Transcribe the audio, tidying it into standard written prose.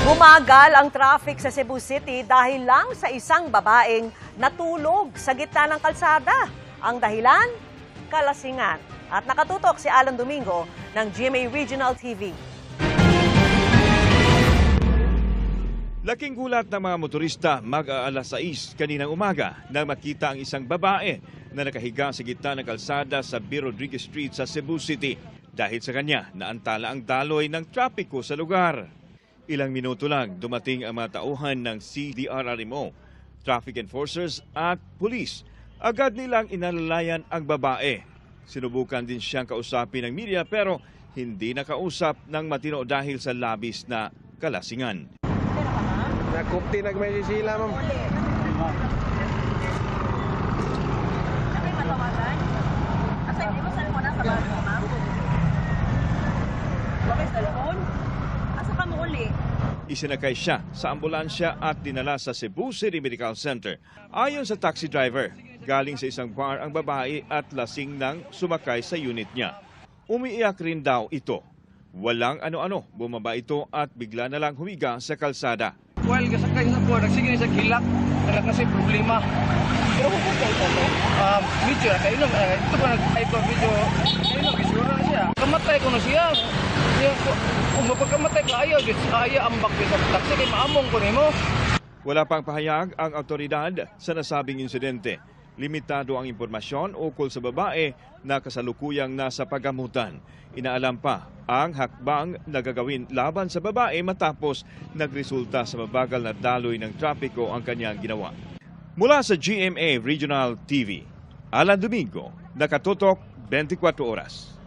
Bumagal ang traffic sa Cebu City dahil lang sa isang babaeng natulog sa gitna ng kalsada. Ang dahilan? Kalasingan. At nakatutok si Alan Domingo ng GMA Regional TV. Laking gulat ng mga motorista mag-aalas 6 kaninang umaga nang makita ang isang babae na nakahiga sa gitna ng kalsada sa B. Rodriguez Street sa Cebu City. Dahil sa kanya, naantala ang daloy ng trapiko sa lugar. Ilang minuto lang dumating ang mga tauhan ng CDRRMO, traffic enforcers at police. Agad nilang inalalayan ang babae. Sinubukan din siyang kausapin ng media pero hindi nakausap ng matino dahil sa labis na kalasingan. Nakupti nagmay sila, ma'am. Isinakay siya sa ambulansya at dinala sa Cebu City Medical Center. Ayon sa taxi driver, galing sa isang bar ang babae at lasing nang sumakay sa unit niya. Umiiyak rin daw ito. Walang ano-ano, bumaba ito at bigla na lang humiga sa kalsada. Well, kasakay sa po, nagsige sa gilak, wala kasi problema. Pero kung video, kainom, ito pa nag-type ng video, kainom, isura na siya. Kamatay ko na siya. Kung mapagkamatay ka, ayaw ambak sa taxi, kaya maamong ko nimo. Wala pang pahayag ang otoridad sa nasabing insidente. Limitado ang impormasyon ukol sa babae na kasalukuyang nasa paggamutan. Inaalam pa ang hakbang na gagawin laban sa babae matapos nagresulta sa mabagal na daloy ng trapiko ang kanyang ginawa. Mula sa GMA Regional TV, Alan Domingo, nakatutok 24 oras.